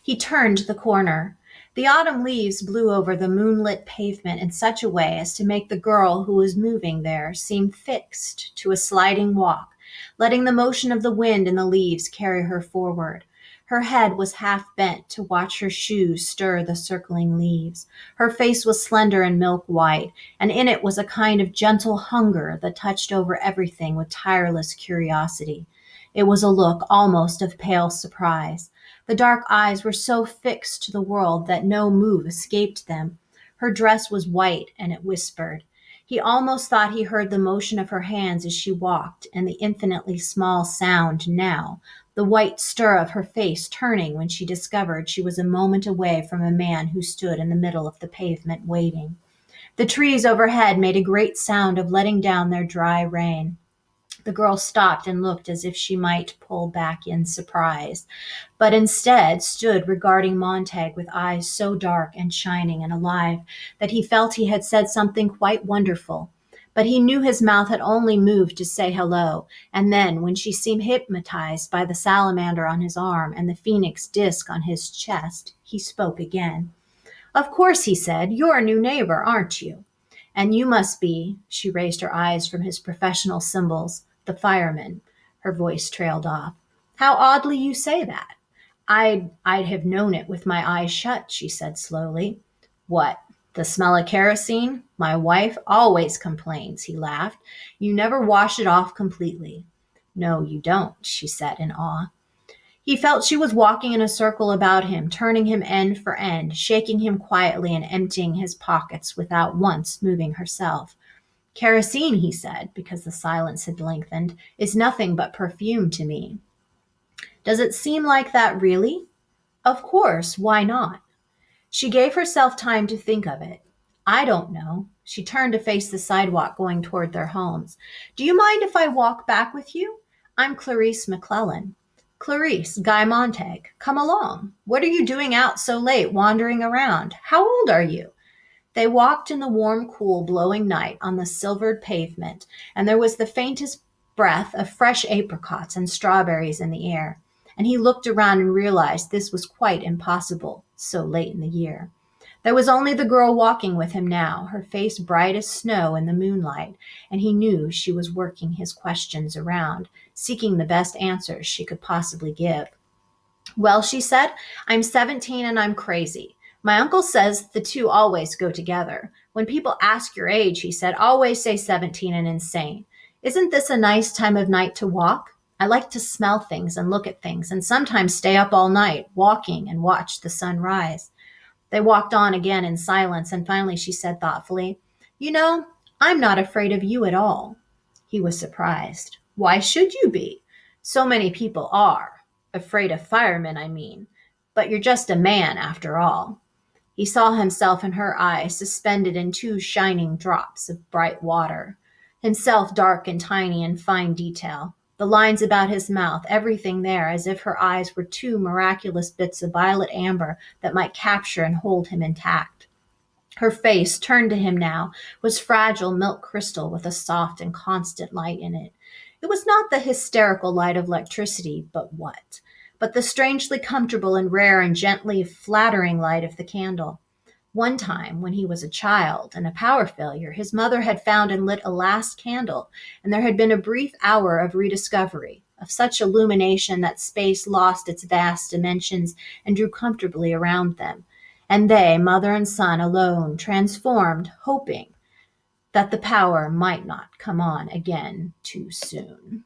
He turned the corner. The autumn leaves blew over the moonlit pavement in such a way as to make the girl who was moving there seem fixed to a sliding walk, letting the motion of the wind in the leaves carry her forward. Her head was half bent to watch her shoes stir the circling leaves. Her face was slender and milk white, and in it was a kind of gentle hunger that touched over everything with tireless curiosity. It was a look almost of pale surprise. The dark eyes were so fixed to the world that no move escaped them. Her dress was white, and it whispered. He almost thought he heard the motion of her hands as she walked, and the infinitely small sound now, the white stir of her face turning when she discovered she was a moment away from a man who stood in the middle of the pavement waiting. The trees overhead made a great sound of letting down their dry rain. The girl stopped and looked as if she might pull back in surprise, but instead stood regarding Montague with eyes so dark and shining and alive that he felt he had said something quite wonderful. But he knew his mouth had only moved to say hello, and then, when she seemed hypnotized by the salamander on his arm and the phoenix disk on his chest, he spoke again. "Of course," he said, "you're a new neighbor, aren't you? And you must be," she raised her eyes from his professional symbols, "the fireman." Her voice trailed off. "How oddly you say that." I'd have known it with my eyes shut," she said slowly. "What, the smell of kerosene? My wife always complains," he laughed. "You never wash it off completely." "No, you don't," she said in awe. He felt she was walking in a circle about him, turning him end for end, shaking him quietly and emptying his pockets without once moving herself. "Kerosene," he said, because the silence had lengthened, "is nothing but perfume to me." "Does it seem like that really?" "Of course. Why not?" She gave herself time to think of it. "I don't know." She turned to face the sidewalk going toward their homes. "Do you mind if I walk back with you? I'm Clarice McClellan." "Clarice, Guy Montague. Come along. What are you doing out so late, wandering around? How old are you?" They walked in the warm, cool, blowing night on the silvered pavement, and there was the faintest breath of fresh apricots and strawberries in the air. And he looked around and realized this was quite impossible, so late in the year. There was only the girl walking with him now, her face bright as snow in the moonlight, and he knew she was working his questions around, seeking the best answers she could possibly give. "Well," she said, "I'm 17 and I'm crazy. My uncle says the two always go together. When people ask your age," he said, "always say 17 and insane. Isn't this a nice time of night to walk? I like to smell things and look at things and sometimes stay up all night walking and watch the sun rise." They walked on again in silence, and finally she said thoughtfully, "You know, I'm not afraid of you at all." He was surprised. "Why should you be? So many people are. Afraid of firemen, I mean. But you're just a man after all." He saw himself in her eyes, suspended in two shining drops of bright water. Himself dark and tiny in fine detail. The lines about his mouth, everything there, as if her eyes were two miraculous bits of violet amber that might capture and hold him intact. Her face, turned to him now, was fragile milk crystal with a soft and constant light in it. It was not the hysterical light of electricity, but what? But the strangely comfortable and rare and gently flattering light of the candle. One time, when he was a child and a power failure, his mother had found and lit a last candle, and there had been a brief hour of rediscovery, of such illumination that space lost its vast dimensions and drew comfortably around them. And they, mother and son, alone, transformed, hoping that the power might not come on again too soon.